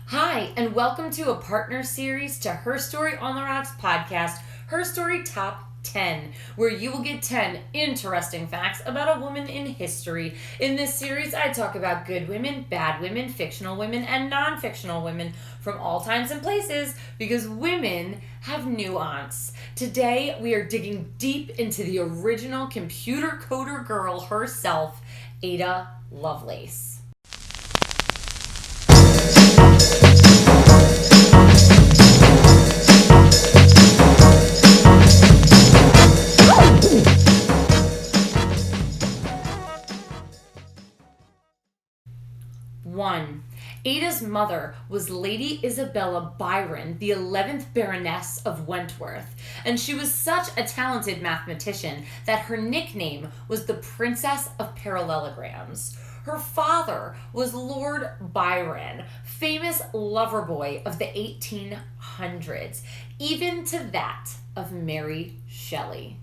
Hi, and welcome to a partner series to HERstory on the Rocks podcast, HERstory Top 10, where you will get 10 interesting facts about a woman in history. In this series, I talk about good women, bad women, fictional women, and non-fictional women from all times and places because women have nuance. Today, we are digging deep into the original computer coder girl herself, Ada Lovelace. One, Ada's mother was Lady Isabella Byron, the 11th Baroness of Wentworth, and she was such a talented mathematician that her nickname was the Princess of Parallelograms. Her father was Lord Byron, famous lover boy of the 1800s, even to that of Mary Shelley.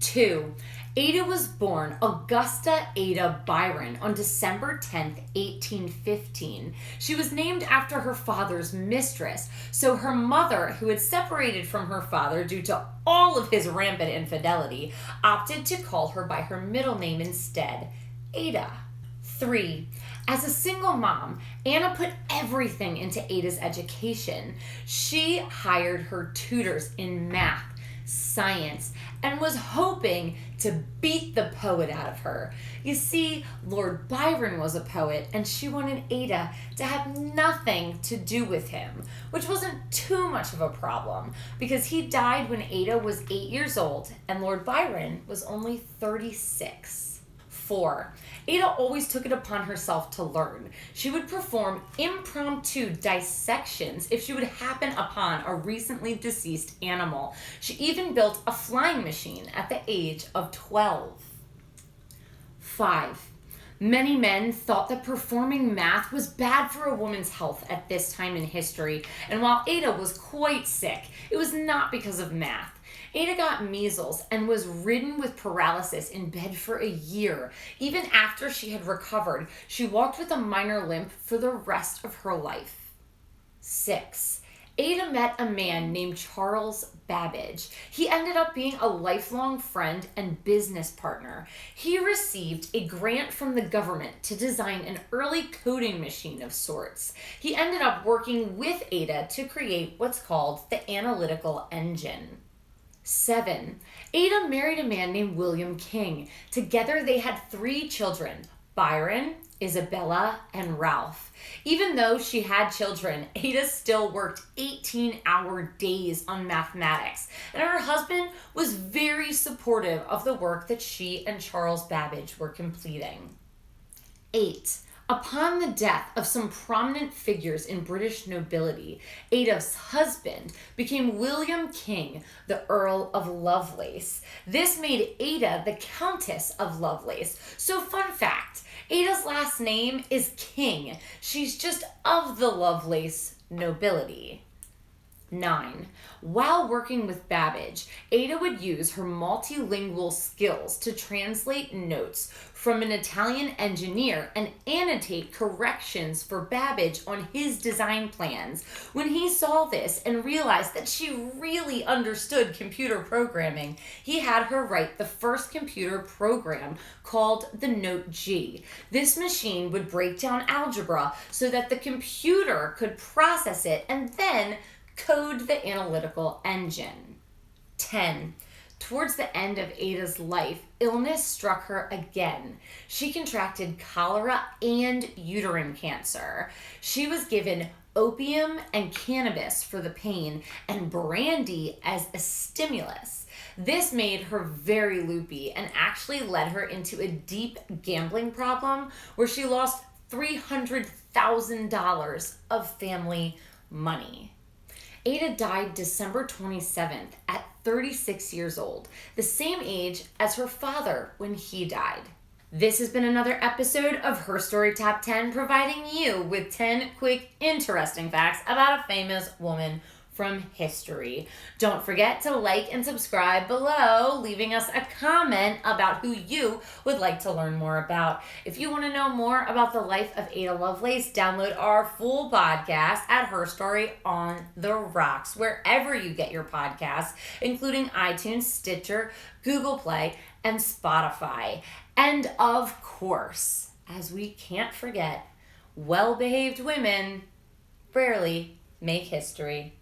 2. Ada was born Augusta Ada Byron on December 10th, 1815. She was named after her father's mistress, so her mother, who had separated from her father due to all of his rampant infidelity, opted to call her by her middle name instead, Ada. 3. As a single mom, Anna put everything into Ada's education. She hired her tutors in math, science, and was hoping to beat the poet out of her. You see, Lord Byron was a poet, and she wanted Ada to have nothing to do with him, which wasn't too much of a problem, because he died when Ada was 8 years old, and Lord Byron was only 36. 4. Ada always took it upon herself to learn. She would perform impromptu dissections if she would happen upon a recently deceased animal. She even built a flying machine at the age of 12. 5. Many men thought that performing math was bad for a woman's health at this time in history, and while Ada was quite sick, it was not because of math. Ada got measles and was ridden with paralysis in bed for a year. Even after she had recovered, she walked with a minor limp for the rest of her life. 6. Ada met a man named Charles Babbage. He ended up being a lifelong friend and business partner. He received a grant from the government to design an early coding machine of sorts. He ended up working with Ada to create what's called the analytical engine. 7. Ada married a man named William King. Together they had 3 children, Byron, Isabella, and Ralph. Even though she had children, Ada still worked 18-hour days on mathematics, and her husband was very supportive of the work that she and Charles Babbage were completing. 8. Upon the death of some prominent figures in British nobility, Ada's husband became William King, the Earl of Lovelace. This made Ada the Countess of Lovelace. So fun fact, Ada's last name is King. She's just of the Lovelace nobility. 9. While working with Babbage, Ada would use her multilingual skills to translate notes from an Italian engineer and annotate corrections for Babbage on his design plans. When he saw this and realized that she really understood computer programming, he had her write the first computer program called the Note G. This machine would break down algebra so that the computer could process it and then code the analytical engine. 10. Towards the end of Ada's life, illness struck her again. She contracted cholera and uterine cancer. She was given opium and cannabis for the pain and brandy as a stimulus. This made her very loopy and actually led her into a deep gambling problem where she lost $300,000 of family money. Ada died December 27th at 36 years old, the same age as her father when he died. This has been another episode of HERstory Top 10, providing you with 10 quick, interesting facts about a famous woman from history. Don't forget to like and subscribe below, leaving us a comment about who you would like to learn more about. If you want to know more about the life of Ada Lovelace, download our full podcast at HERstory on the Rocks, wherever you get your podcasts, including iTunes, Stitcher, Google Play, and Spotify. And of course, as we can't forget, well-behaved women rarely make history.